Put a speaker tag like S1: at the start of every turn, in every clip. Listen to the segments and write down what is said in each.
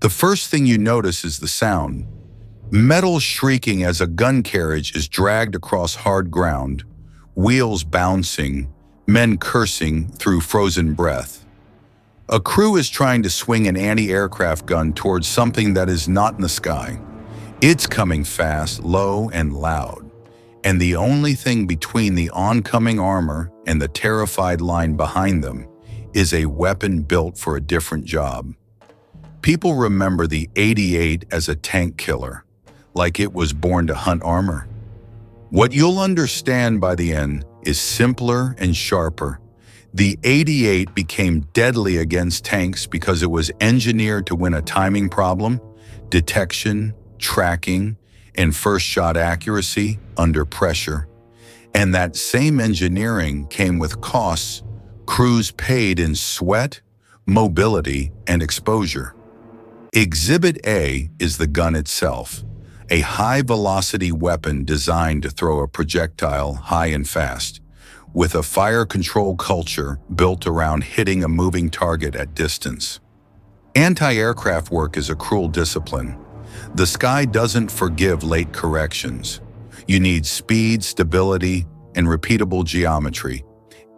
S1: The first thing you notice is the sound. Metal shrieking as a gun carriage is dragged across hard ground, wheels bouncing, men cursing through frozen breath. A crew is trying to swing an anti-aircraft gun towards something that is not in the sky. It's coming fast, low, and loud. And the only thing between the oncoming armor and the terrified line behind them is a weapon built for a different job. People remember the 88 as a tank killer, like it was born to hunt armor. What you'll understand by the end is simpler and sharper. The 88 became deadly against tanks because it was engineered to win a timing problem, detection, tracking, and first shot accuracy under pressure. And that same engineering came with costs crews paid in sweat, mobility, and exposure. Exhibit A is the gun itself, a high-velocity weapon designed to throw a projectile high and fast, with a fire control culture built around hitting a moving target at distance. Anti-aircraft work is a cruel discipline. The sky doesn't forgive late corrections. You need speed, stability, and repeatable geometry,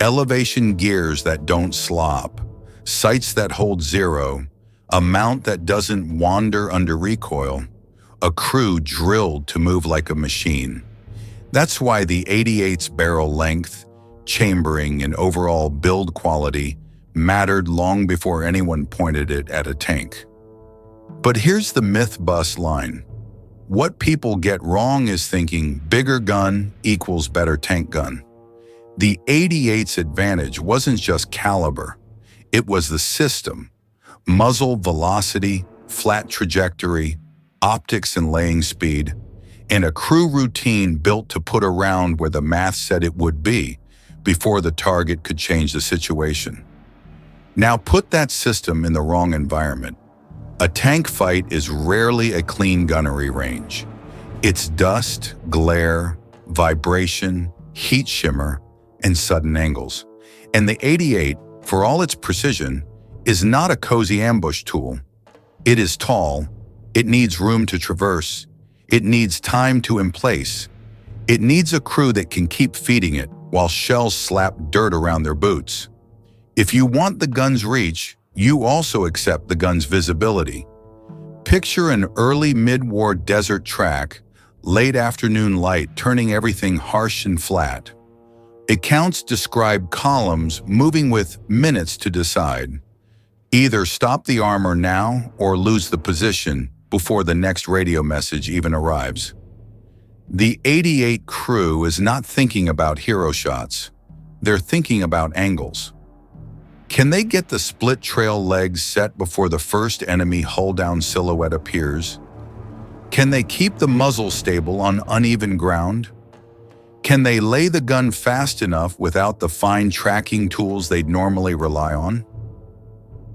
S1: elevation gears that don't slop, sights that hold zero, a mount that doesn't wander under recoil, a crew drilled to move like a machine. That's why the 88's barrel length, chambering, and overall build quality mattered long before anyone pointed it at a tank. But here's the myth-bust line. What people get wrong is thinking bigger gun equals better tank gun. The 88's advantage wasn't just caliber, it was the system. Muzzle velocity, flat trajectory, optics and laying speed, and a crew routine built to put a round where the math said it would be before the target could change the situation. Now put that system in the wrong environment. A tank fight is rarely a clean gunnery range. It's dust, glare, vibration, heat shimmer, and sudden angles. And the 88, for all its precision, is not a cozy ambush tool. It is tall, it needs room to traverse, it needs time to emplace. It needs a crew that can keep feeding it while shells slap dirt around their boots. If you want the gun's reach, you also accept the gun's visibility. Picture an early mid-war desert track, late afternoon light turning everything harsh and flat. Accounts describe columns moving with minutes to decide. Either stop the armor now or lose the position before the next radio message even arrives. The 88 crew is not thinking about hero shots. They're thinking about angles. Can they get the split trail legs set before the first enemy hull-down silhouette appears? Can they keep the muzzle stable on uneven ground? Can they lay the gun fast enough without the fine tracking tools they'd normally rely on?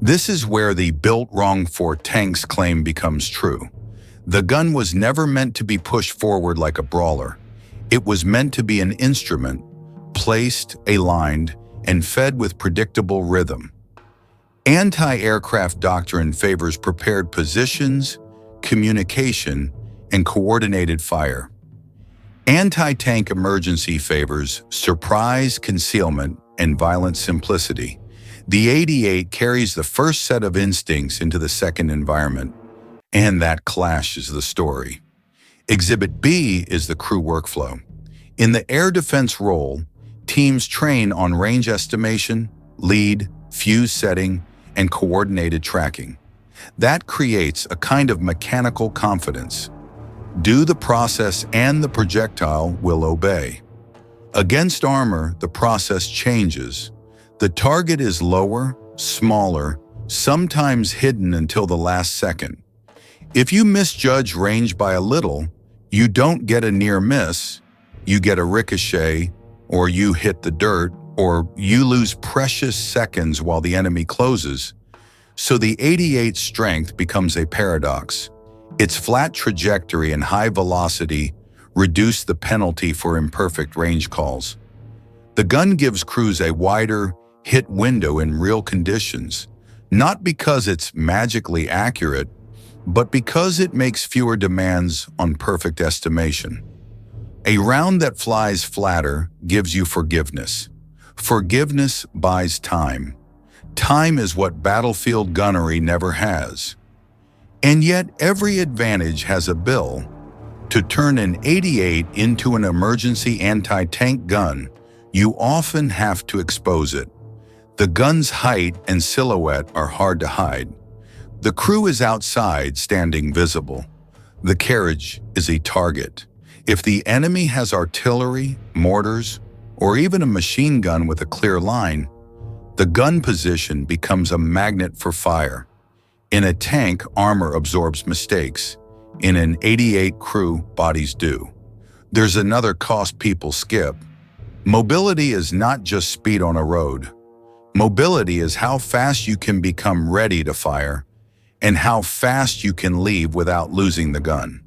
S1: This is where the built wrong for tanks claim becomes true. The gun was never meant to be pushed forward like a brawler. It was meant to be an instrument, placed, aligned, and fed with predictable rhythm. Anti-aircraft doctrine favors prepared positions, communication, and coordinated fire. Anti-tank emergency favors surprise, concealment, and violent simplicity. The 88 carries the first set of instincts into the second environment, and that clash is the story. Exhibit B is the crew workflow. In the air defense role, teams train on range estimation, lead, fuse setting, and coordinated tracking. That creates a kind of mechanical confidence. Do the process and the projectile will obey. Against armor, the process changes. The target is lower, smaller, sometimes hidden until the last second. If you misjudge range by a little, you don't get a near miss, you get a ricochet, or you hit the dirt, or you lose precious seconds while the enemy closes. So the 88's strength becomes a paradox. Its flat trajectory and high velocity reduce the penalty for imperfect range calls. The gun gives crews a wider hit window in real conditions, not because it's magically accurate, but because it makes fewer demands on perfect estimation. A round that flies flatter gives you forgiveness. Forgiveness buys time. Time is what battlefield gunnery never has. And yet every advantage has a bill. To turn an 88 into an emergency anti-tank gun, you often have to expose it. The gun's height and silhouette are hard to hide. The crew is outside, standing visible. The carriage is a target. If the enemy has artillery, mortars, or even a machine gun with a clear line, the gun position becomes a magnet for fire. In a tank, armor absorbs mistakes. In an 88 crew, bodies do. There's another cost people skip. Mobility is not just speed on a road. Mobility is how fast you can become ready to fire and how fast you can leave without losing the gun.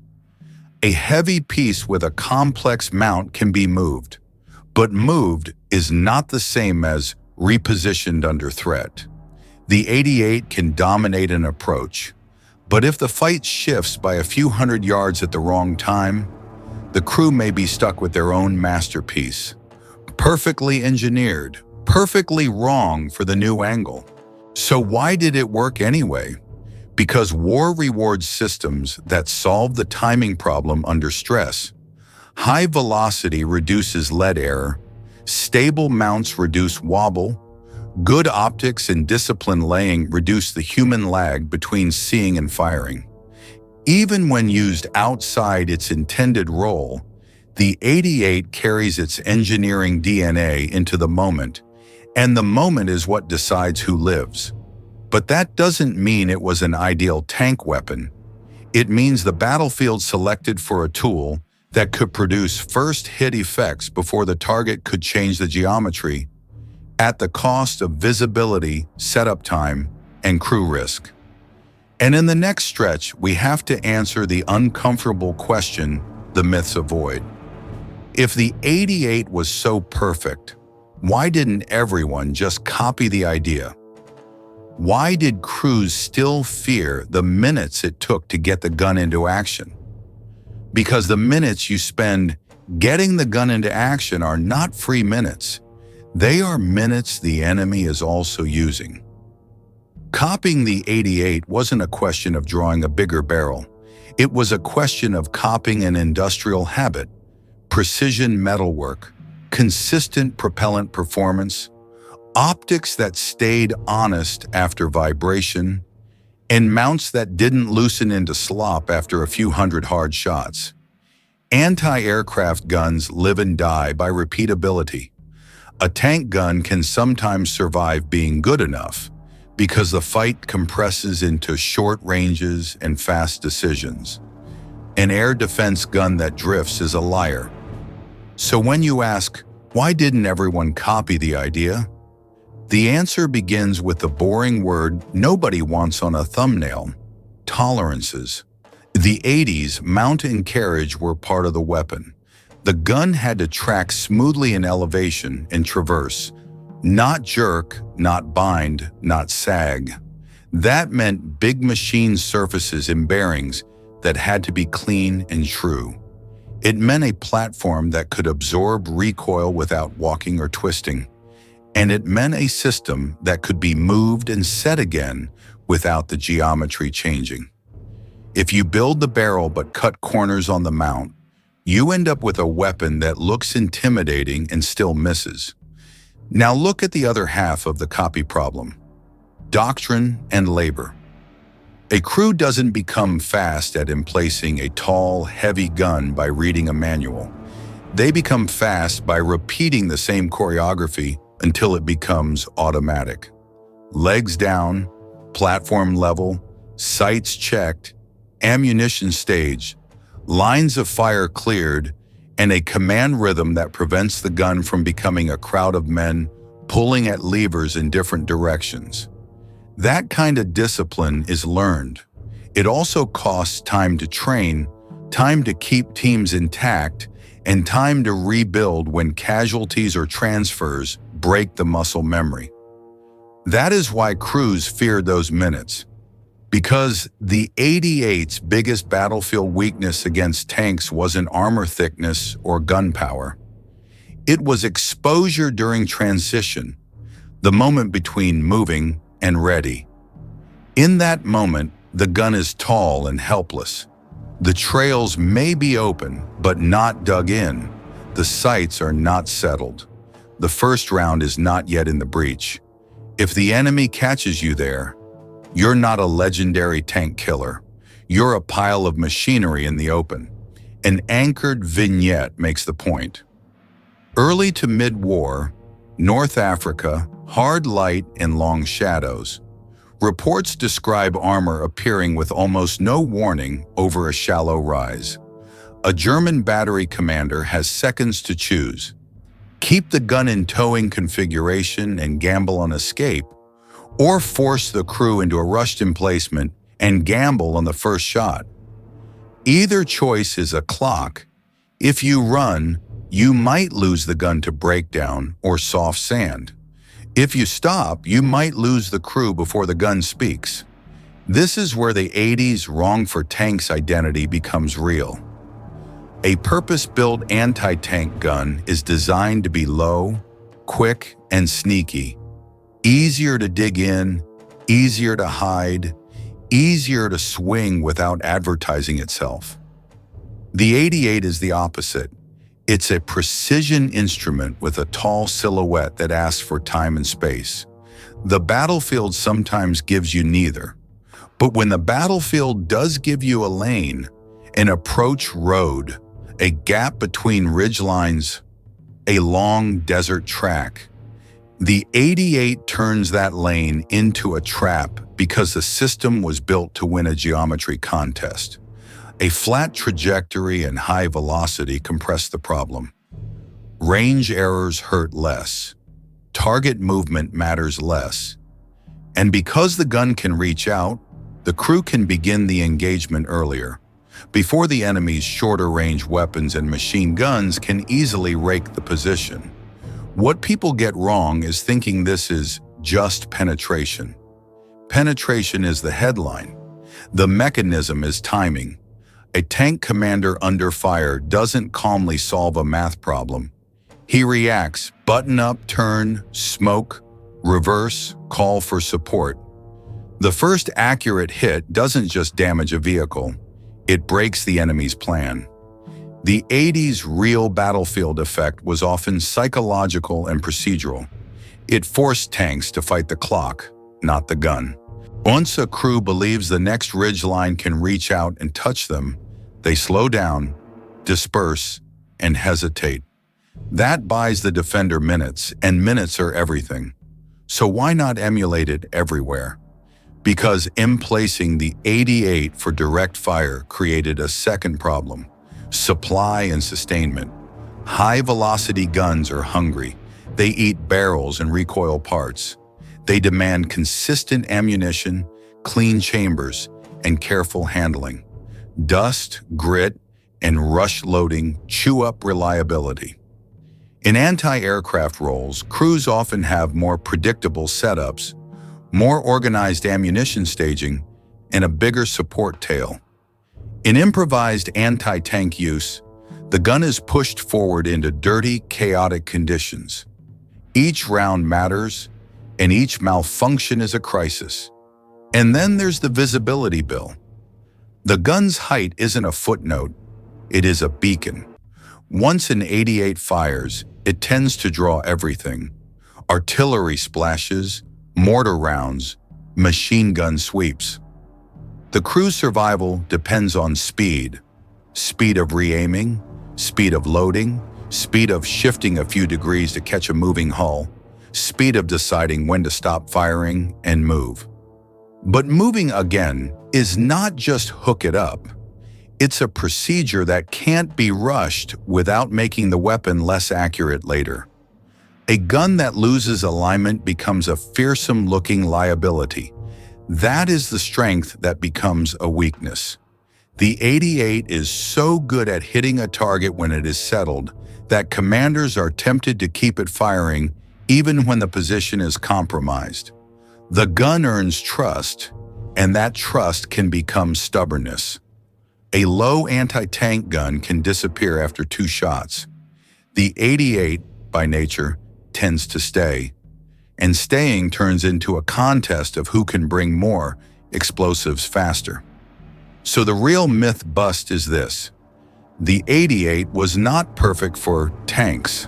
S1: A heavy piece with a complex mount can be moved, but moved is not the same as repositioned under threat. The 88 can dominate an approach, but if the fight shifts by a few hundred yards at the wrong time, the crew may be stuck with their own masterpiece. Perfectly engineered, perfectly wrong for the new angle. So why did it work anyway? Because war rewards systems that solve the timing problem under stress. High velocity reduces lead error, stable mounts reduce wobble, good optics and disciplined laying reduce the human lag between seeing and firing. Even when used outside its intended role, the 88 carries its engineering DNA into the moment, and the moment is what decides who lives. But that doesn't mean it was an ideal tank weapon. It means the battlefield selected for a tool that could produce first-hit effects before the target could change the geometry, at the cost of visibility, setup time, and crew risk. And in the next stretch, we have to answer the uncomfortable question the myths avoid. If the 88 was so perfect, why didn't everyone just copy the idea? Why did crews still fear the minutes it took to get the gun into action? Because the minutes you spend getting the gun into action are not free minutes. They are minutes the enemy is also using. Copying the 88 wasn't a question of drawing a bigger barrel. It was a question of copying an industrial habit, precision metalwork, consistent propellant performance, optics that stayed honest after vibration, and mounts that didn't loosen into slop after a few hundred hard shots. Anti-aircraft guns live and die by repeatability. A tank gun can sometimes survive being good enough because the fight compresses into short ranges and fast decisions. An air defense gun that drifts is a liar. So when you ask, why didn't everyone copy the idea? The answer begins with the boring word nobody wants on a thumbnail: tolerances. The 80s, mount and carriage were part of the weapon. The gun had to track smoothly in elevation and traverse, not jerk, not bind, not sag. That meant big machine surfaces and bearings that had to be clean and true. It meant a platform that could absorb recoil without walking or twisting. And it meant a system that could be moved and set again without the geometry changing. If you build the barrel but cut corners on the mount, you end up with a weapon that looks intimidating and still misses. Now look at the other half of the copy problem: doctrine and labor. A crew doesn't become fast at emplacing a tall, heavy gun by reading a manual. They become fast by repeating the same choreography until it becomes automatic. Legs down, platform level, sights checked, ammunition staged, lines of fire cleared, and a command rhythm that prevents the gun from becoming a crowd of men pulling at levers in different directions. That kind of discipline is learned. It also costs time to train, time to keep teams intact, and time to rebuild when casualties or transfers break the muscle memory. That is why crews fear those minutes. Because the 88's biggest battlefield weakness against tanks wasn't armor thickness or gun power. It was exposure during transition, the moment between moving and ready. In that moment, the gun is tall and helpless. The trails may be open, but not dug in. The sights are not settled. The first round is not yet in the breach. If the enemy catches you there, you're not a legendary tank killer. You're a pile of machinery in the open. An anchored vignette makes the point. Early to mid-war, North Africa, hard light and long shadows. Reports describe armor appearing with almost no warning over a shallow rise. A German battery commander has seconds to choose. Keep the gun in towing configuration and gamble on escape, or force the crew into a rushed emplacement and gamble on the first shot. Either choice is a clock. If you run, you might lose the gun to breakdown or soft sand. If you stop, you might lose the crew before the gun speaks. This is where the 80's wrong for tanks identity becomes real. A purpose-built anti-tank gun is designed to be low, quick, and sneaky. Easier to dig in, easier to hide, easier to swing without advertising itself. The 88 is the opposite. It's a precision instrument with a tall silhouette that asks for time and space. The battlefield sometimes gives you neither. But when the battlefield does give you a lane, an approach road, a gap between ridgelines, a long desert track, the 88 turns that lane into a trap because the system was built to win a geometry contest. A flat trajectory and high velocity compress the problem. Range errors hurt less. Target movement matters less. And because the gun can reach out, the crew can begin the engagement earlier, before the enemy's shorter-range weapons and machine guns can easily rake the position. What people get wrong is thinking this is just penetration. Penetration is the headline. The mechanism is timing. A tank commander under fire doesn't calmly solve a math problem. He reacts, button up, turn, smoke, reverse, call for support. The first accurate hit doesn't just damage a vehicle, it breaks the enemy's plan. The 80's real battlefield effect was often psychological and procedural. It forced tanks to fight the clock, not the gun. Once a crew believes the next ridgeline can reach out and touch them, they slow down, disperse, and hesitate. That buys the defender minutes, and minutes are everything. So why not emulate it everywhere? Because emplacing the 88 for direct fire created a second problem: supply and sustainment. High-velocity guns are hungry. They eat barrels and recoil parts. They demand consistent ammunition, clean chambers, and careful handling. Dust, grit, and rush loading chew up reliability. In anti-aircraft roles, crews often have more predictable setups, more organized ammunition staging, and a bigger support tail. In improvised anti-tank use, the gun is pushed forward into dirty, chaotic conditions. Each round matters, and each malfunction is a crisis. And then there's the visibility bill. The gun's height isn't a footnote, it is a beacon. Once an 88 fires, it tends to draw everything: artillery splashes, mortar rounds, machine gun sweeps. The crew's survival depends on speed. Speed of re-aiming, speed of loading, speed of shifting a few degrees to catch a moving hull, speed of deciding when to stop firing and move. But moving again is not just hook it up. It's a procedure that can't be rushed without making the weapon less accurate later. A gun that loses alignment becomes a fearsome-looking liability. That is the strength that becomes a weakness. The 88 is so good at hitting a target when it is settled that commanders are tempted to keep it firing even when the position is compromised. The gun earns trust. And that trust can become stubbornness. A low anti-tank gun can disappear after 2 shots. The 88, by nature, tends to stay. And staying turns into a contest of who can bring more explosives faster. So the real myth bust is this. The 88 was not perfect for tanks.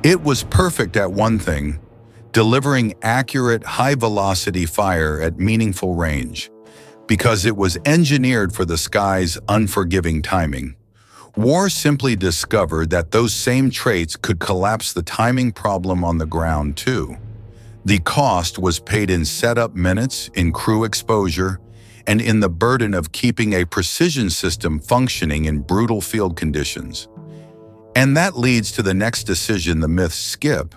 S1: It was perfect at one thing: delivering accurate, high-velocity fire at meaningful range, because it was engineered for the sky's unforgiving timing. War simply discovered that those same traits could collapse the timing problem on the ground too. The cost was paid in setup minutes, in crew exposure, and in the burden of keeping a precision system functioning in brutal field conditions. And that leads to the next decision the myths skip.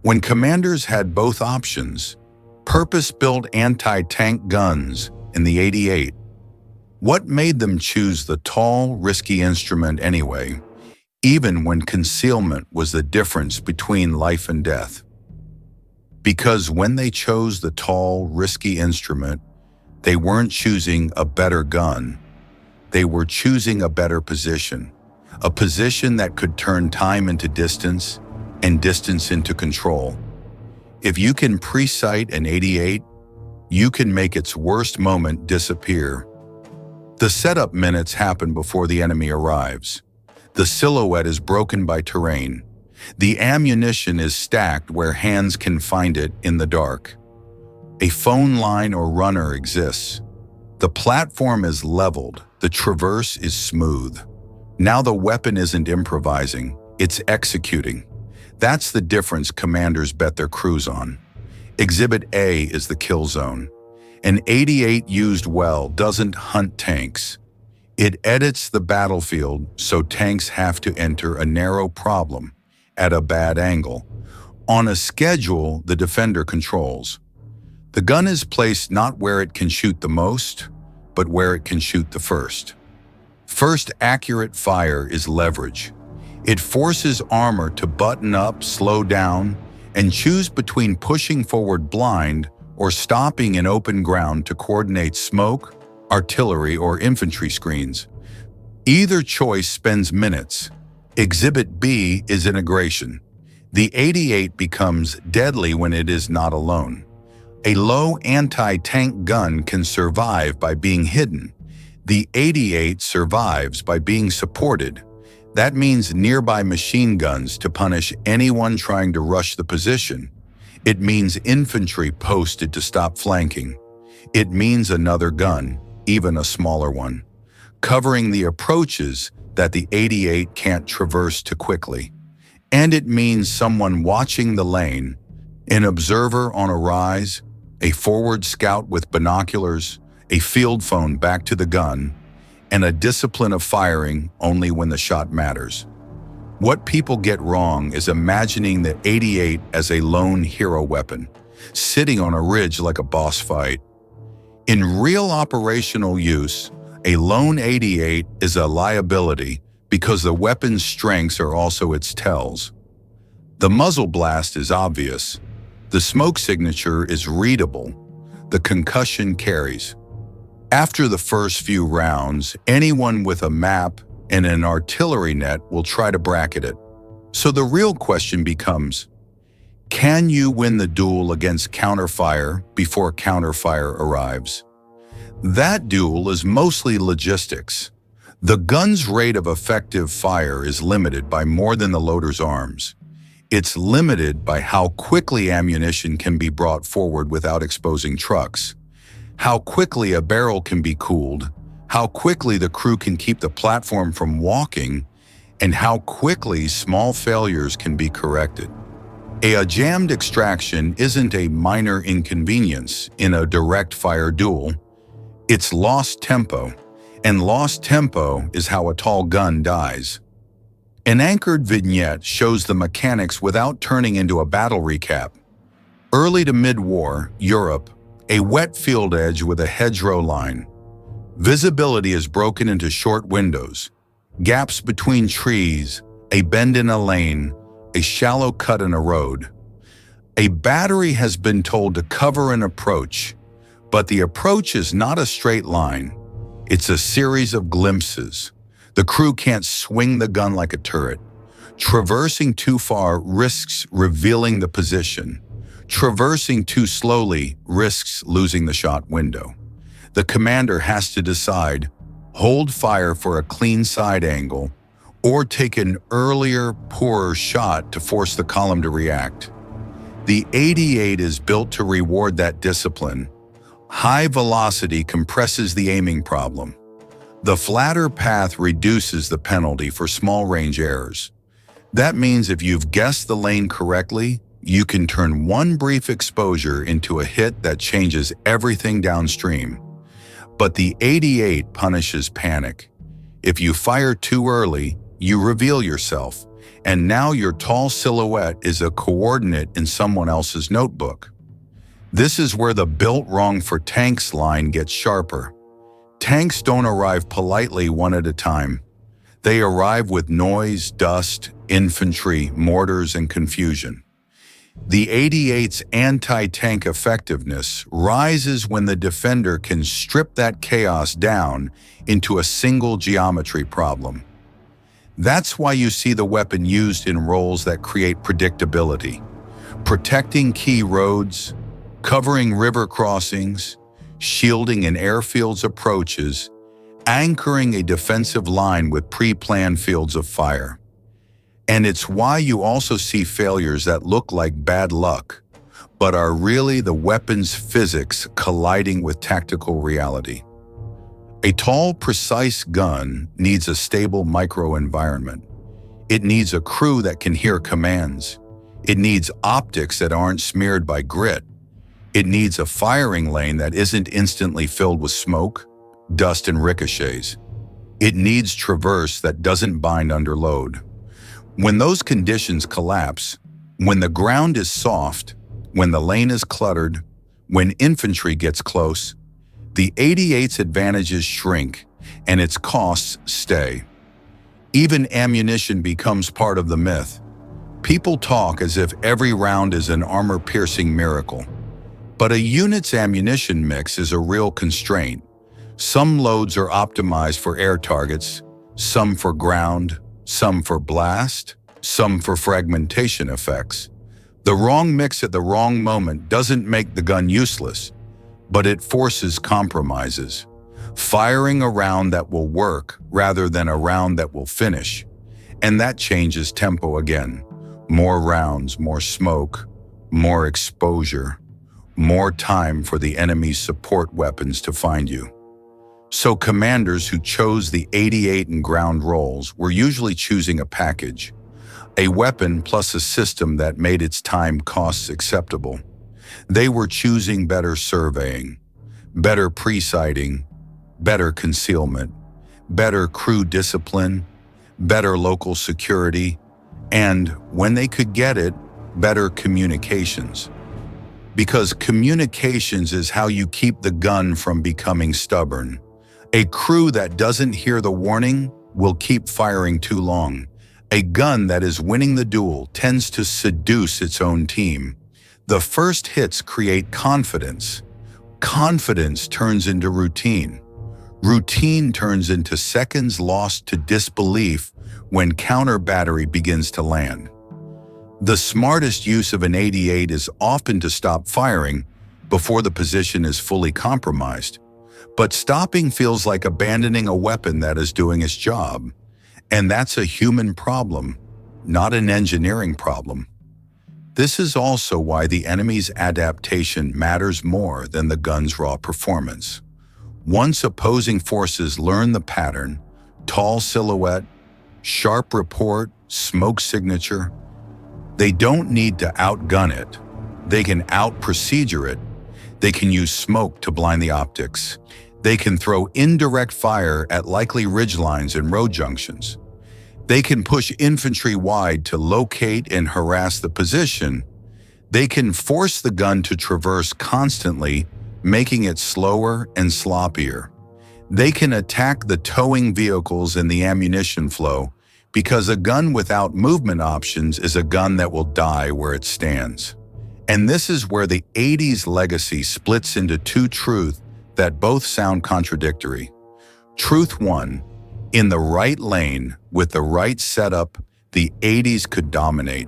S1: When commanders had both options, purpose-built anti-tank guns in the 88, what made them choose the tall, risky instrument anyway, even when concealment was the difference between life and death? Because when they chose the tall, risky instrument, they weren't choosing a better gun. They were choosing a better position, a position that could turn time into distance and distance into control. If you can pre-sight an 88, you can make its worst moment disappear. The setup minutes happen before the enemy arrives. The silhouette is broken by terrain. The ammunition is stacked where hands can find it in the dark. A phone line or runner exists. The platform is leveled. The traverse is smooth. Now the weapon isn't improvising, it's executing. That's the difference commanders bet their crews on. Exhibit A is the kill zone. An 88 used well doesn't hunt tanks. It edits the battlefield so tanks have to enter a narrow problem at a bad angle. On a schedule the defender controls. The gun is placed not where it can shoot the most, but where it can shoot the first. First accurate fire is leverage. It forces armor to button up, slow down, and choose between pushing forward blind or stopping in open ground to coordinate smoke, artillery, or infantry screens. Either choice spends minutes. Exhibit B is integration. The 88 becomes deadly when it is not alone. A low anti-tank gun can survive by being hidden. The 88 survives by being supported. That means nearby machine guns to punish anyone trying to rush the position. It means infantry posted to stop flanking. It means another gun, even a smaller one, covering the approaches that the 88 can't traverse too quickly. And it means someone watching the lane, an observer on a rise, a forward scout with binoculars, a field phone back to the gun, and a discipline of firing only when the shot matters. What people get wrong is imagining the 88 as a lone hero weapon, sitting on a ridge like a boss fight. In real operational use, a lone 88 is a liability because the weapon's strengths are also its tells. The muzzle blast is obvious. The smoke signature is readable. The concussion carries. After the first few rounds, anyone with a map and an artillery net will try to bracket it. So the real question becomes, can you win the duel against counterfire before counterfire arrives? That duel is mostly logistics. The gun's rate of effective fire is limited by more than the loader's arms. It's limited by how quickly ammunition can be brought forward without exposing trucks, how quickly a barrel can be cooled, how quickly the crew can keep the platform from walking, and how quickly small failures can be corrected. A jammed extraction isn't a minor inconvenience in a direct fire duel. It's lost tempo, and lost tempo is how a tall gun dies. An anchored vignette shows the mechanics without turning into a battle recap. Early to mid-war, Europe, a wet field edge with a hedgerow line. Visibility is broken into short windows, gaps between trees, a bend in a lane, a shallow cut in a road. A battery has been told to cover an approach, But the approach is not a straight line. It's a series of glimpses. The crew can't swing the gun like a turret. Traversing too far risks revealing the position. Traversing too slowly risks losing the shot window. The commander has to decide, hold fire for a clean side angle, or take an earlier, poorer shot to force the column to react. The 88 is built to reward that discipline. High velocity compresses the aiming problem. The flatter path reduces the penalty for small-range errors. That means if you've guessed the lane correctly, you can turn one brief exposure into a hit that changes everything downstream. But the 88 punishes panic. If you fire too early, you reveal yourself, and now your tall silhouette is a coordinate in someone else's notebook. This is where the "built wrong for tanks" line gets sharper. Tanks don't arrive politely one at a time. They arrive with noise, dust, infantry, mortars, and confusion. The 88's anti-tank effectiveness rises when the defender can strip that chaos down into a single geometry problem. That's why you see the weapon used in roles that create predictability, protecting key roads, covering river crossings, shielding an airfield's approaches, anchoring a defensive line with pre-planned fields of fire. And it's why you also see failures that look like bad luck, but are really the weapon's physics colliding with tactical reality. A tall, precise gun needs a stable microenvironment. It needs a crew that can hear commands. It needs optics that aren't smeared by grit. It needs a firing lane that isn't instantly filled with smoke, dust, and ricochets. It needs traverse that doesn't bind under load. When those conditions collapse, when the ground is soft, when the lane is cluttered, when infantry gets close, the 88's advantages shrink and its costs stay. Even ammunition becomes part of the myth. People talk as if every round is an armor-piercing miracle. But a unit's ammunition mix is a real constraint. Some loads are optimized for air targets, some for ground, some for blast, some for fragmentation effects. The wrong mix at the wrong moment doesn't make the gun useless, but it forces compromises. Firing a round that will work rather than a round that will finish. And that changes tempo again. More rounds, more smoke, more exposure, more time for the enemy's support weapons to find you. So commanders who chose the 88 in ground roles were usually choosing a package, a weapon plus a system that made its time costs acceptable. They were choosing better surveying, better pre-sighting, better concealment, better crew discipline, better local security, and, when they could get it, better communications. Because communications is how you keep the gun from becoming stubborn. A crew that doesn't hear the warning will keep firing too long. A gun that is winning the duel tends to seduce its own team. The first hits create confidence. Confidence turns into routine. Routine turns into seconds lost to disbelief when counter battery begins to land. The smartest use of an 88 is often to stop firing before the position is fully compromised. But stopping feels like abandoning a weapon that is doing its job. And that's a human problem, not an engineering problem. This is also why the enemy's adaptation matters more than the gun's raw performance. Once opposing forces learn the pattern, tall silhouette, sharp report, smoke signature, they don't need to outgun it. They can out-procedure it. They can use smoke to blind the optics. They can throw indirect fire at likely ridgelines and road junctions. They can push infantry wide to locate and harass the position. They can force the gun to traverse constantly, making it slower and sloppier. They can attack the towing vehicles and the ammunition flow, because a gun without movement options is a gun that will die where it stands. And this is where the 80s legacy splits into two truths that both sound contradictory. Truth one, in the right lane, with the right setup, the 80s could dominate.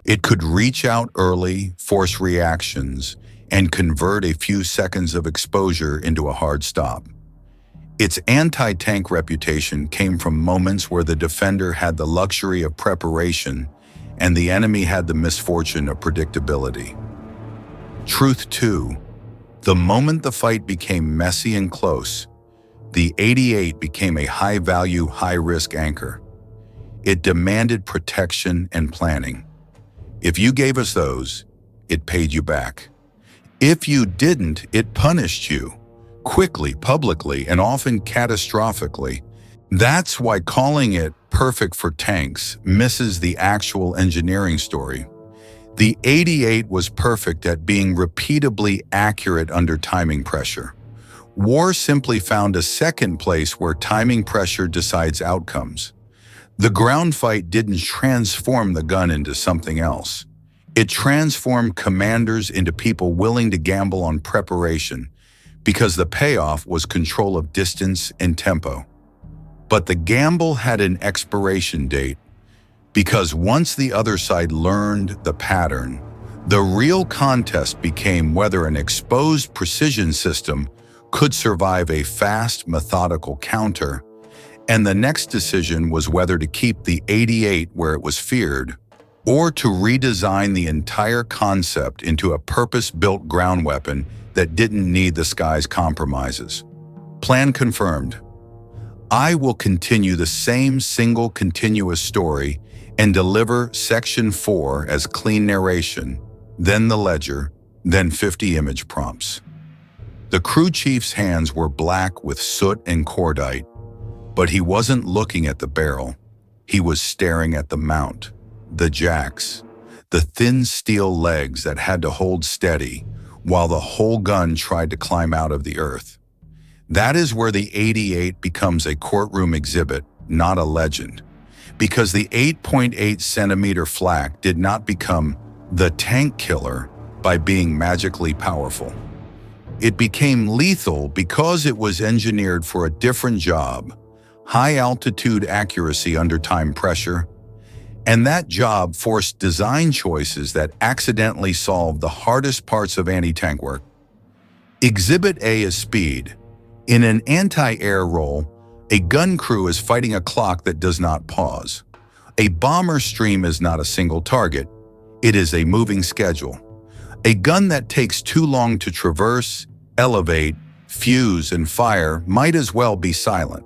S1: It could reach out early, force reactions, and convert a few seconds of exposure into a hard stop. Its anti-tank reputation came from moments where the defender had the luxury of preparation and the enemy had the misfortune of predictability. Truth two, the moment the fight became messy and close, the 88 became a high-value, high-risk anchor. It demanded protection and planning. If you gave us those, it paid you back. If you didn't, it punished you, quickly, publicly, and often catastrophically. That's why calling it perfect for tanks misses the actual engineering story. The 88 was perfect at being repeatably accurate under timing pressure. War simply found a second place where timing pressure decides outcomes. The ground fight didn't transform the gun into something else. It transformed commanders into people willing to gamble on preparation, because the payoff was control of distance and tempo. But the gamble had an expiration date, because once the other side learned the pattern, the real contest became whether an exposed precision system could survive a fast, methodical counter, and the next decision was whether to keep the 88 where it was feared, or to redesign the entire concept into a purpose-built ground weapon that didn't need the sky's compromises. Plan confirmed. I will continue the same single continuous story and deliver Section 4 as clean narration, then the ledger, then 50 image prompts. The crew chief's hands were black with soot and cordite, but he wasn't looking at the barrel. He was staring at the mount, the jacks, the thin steel legs that had to hold steady while the whole gun tried to climb out of the earth. That is where the 88 becomes a courtroom exhibit, not a legend, because the 8.8 centimeter flak did not become the tank killer by being magically powerful. It became lethal because it was engineered for a different job, high-altitude accuracy under time pressure, and that job forced design choices that accidentally solved the hardest parts of anti-tank work. Exhibit A is speed. In an anti-air role, a gun crew is fighting a clock that does not pause. A bomber stream is not a single target. It is a moving schedule. A gun that takes too long to traverse, elevate, fuse, and fire might as well be silent.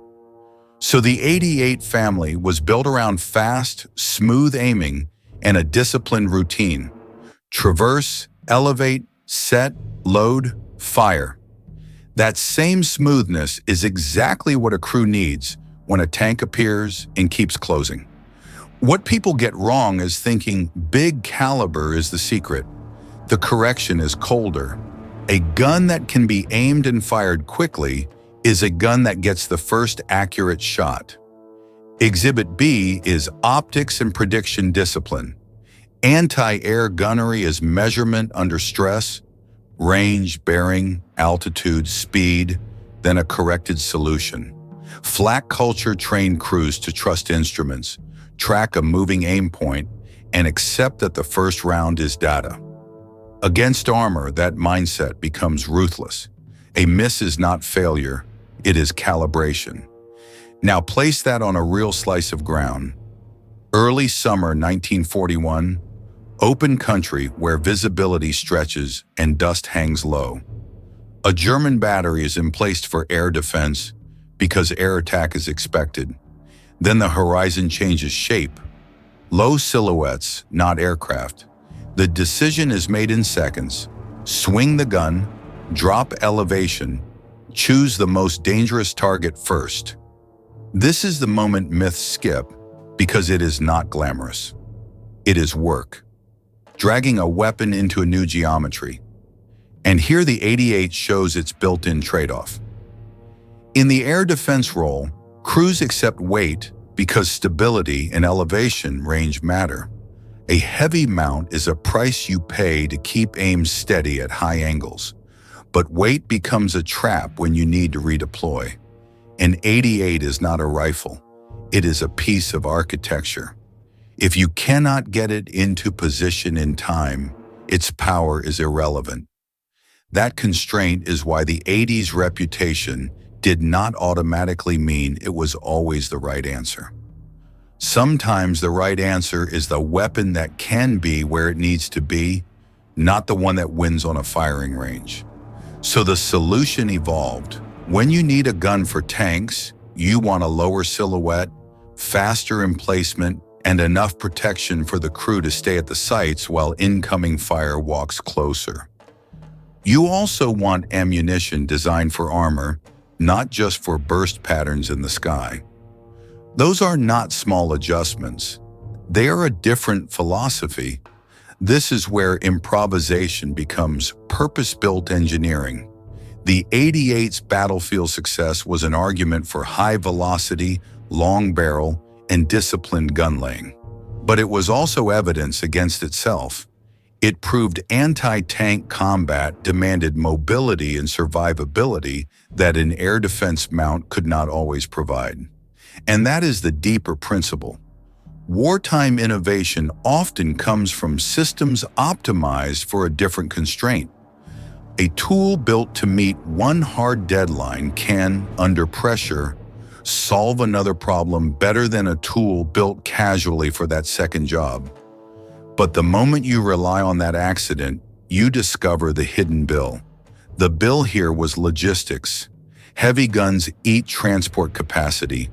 S1: So the 88 family was built around fast, smooth aiming and a disciplined routine. Traverse, elevate, set, load, fire. That same smoothness is exactly what a crew needs when a tank appears and keeps closing. What people get wrong is thinking big caliber is the secret. The correction is colder. A gun that can be aimed and fired quickly is a gun that gets the first accurate shot. Exhibit B is optics and prediction discipline. Anti-air gunnery is measurement under stress, range, bearing, altitude, speed, then a corrected solution. Flak culture trained crews to trust instruments, track a moving aim point, and accept that the first round is data. Against armor, that mindset becomes ruthless. A miss is not failure, it is calibration. Now place that on a real slice of ground. Early summer 1941, open country where visibility stretches and dust hangs low. A German battery is emplaced for air defense because air attack is expected. Then the horizon changes shape. Low silhouettes, not aircraft. The decision is made in seconds. Swing the gun, drop elevation, choose the most dangerous target first. This is the moment myths skip because it is not glamorous. It is work. Dragging a weapon into a new geometry. And here the 88 shows its built-in trade-off. In the air defense role, crews accept weight because stability and elevation range matter. A heavy mount is a price you pay to keep aim steady at high angles, but weight becomes a trap when you need to redeploy. An 88 is not a rifle. It is a piece of architecture. If you cannot get it into position in time, its power is irrelevant. That constraint is why the 80's reputation did not automatically mean it was always the right answer. Sometimes the right answer is the weapon that can be where it needs to be, not the one that wins on a firing range. So the solution evolved. When you need a gun for tanks, you want a lower silhouette, faster emplacement, and enough protection for the crew to stay at the sights while incoming fire walks closer. You also want ammunition designed for armor, not just for burst patterns in the sky. Those are not small adjustments. They are a different philosophy. This is where improvisation becomes purpose-built engineering. The 88's battlefield success was an argument for high velocity, long barrel, and disciplined gunlaying. But it was also evidence against itself. It proved anti-tank combat demanded mobility and survivability that an air defense mount could not always provide. And that is the deeper principle. Wartime innovation often comes from systems optimized for a different constraint. A tool built to meet one hard deadline can, under pressure, solve another problem better than a tool built casually for that second job. But the moment you rely on that accident, you discover the hidden bill. The bill here was logistics. Heavy guns eat transport capacity.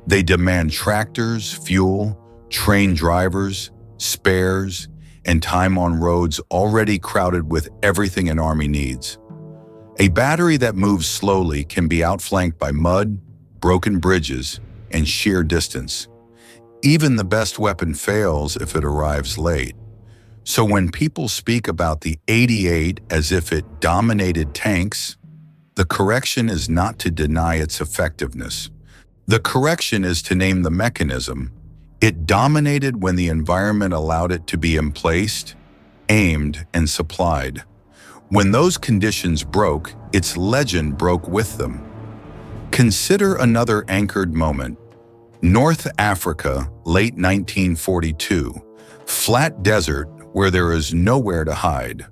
S1: They demand tractors, fuel, trained drivers, spares, and time on roads already crowded with everything an army needs. A battery that moves slowly can be outflanked by mud, broken bridges, and sheer distance. Even the best weapon fails if it arrives late. So when people speak about the 88 as if it dominated tanks, the correction is not to deny its effectiveness. The correction is to name the mechanism. It dominated when the environment allowed it to be emplaced, aimed, and supplied. When those conditions broke, its legend broke with them. Consider another anchored moment. North Africa, late 1942. Flat desert where there is nowhere to hide.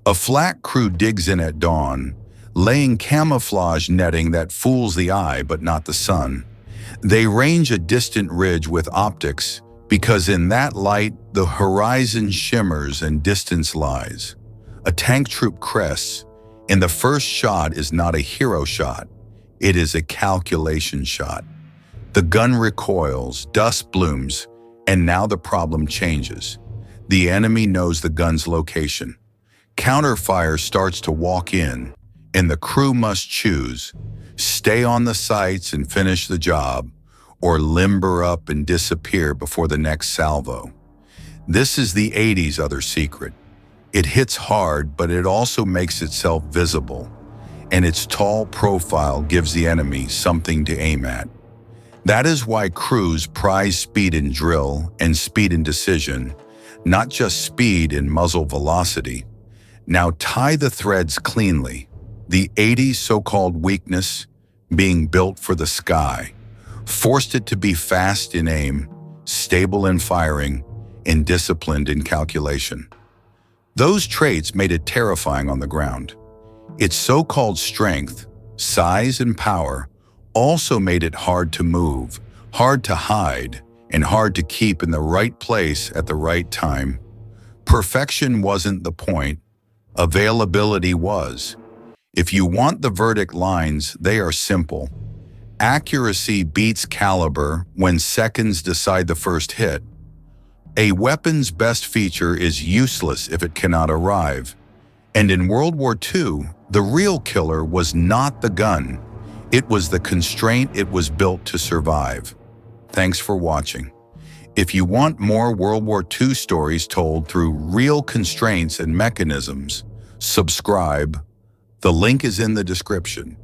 S1: A flak crew digs in at dawn, laying camouflage netting that fools the eye but not the sun. They range a distant ridge with optics because in that light the horizon shimmers and distance lies. A tank troop crests, and the first shot is not a hero shot. It is a calculation shot. The gun recoils, dust blooms, and now the problem changes. The enemy knows the gun's location. Counterfire starts to walk in, and the crew must choose: stay on the sights and finish the job, or limber up and disappear before the next salvo. This is the 80's other secret. It hits hard, but it also makes itself visible, and its tall profile gives the enemy something to aim at. That is why crews prize speed in drill and speed in decision, not just speed in muzzle velocity. Now tie the threads cleanly. The 80's so-called weakness, being built for the sky, forced it to be fast in aim, stable in firing, and disciplined in calculation. Those traits made it terrifying on the ground. Its so-called strength, size, and power also made it hard to move, hard to hide, and hard to keep in the right place at the right time. Perfection wasn't the point. Availability was. If you want the verdict lines, they are simple. Accuracy beats caliber when seconds decide the first hit. A weapon's best feature is useless if it cannot arrive. And in World War II, the real killer was not the gun. It was the constraint it was built to survive. Thanks for watching. If you want more World War II stories told through real constraints and mechanisms, subscribe. The link is in the description.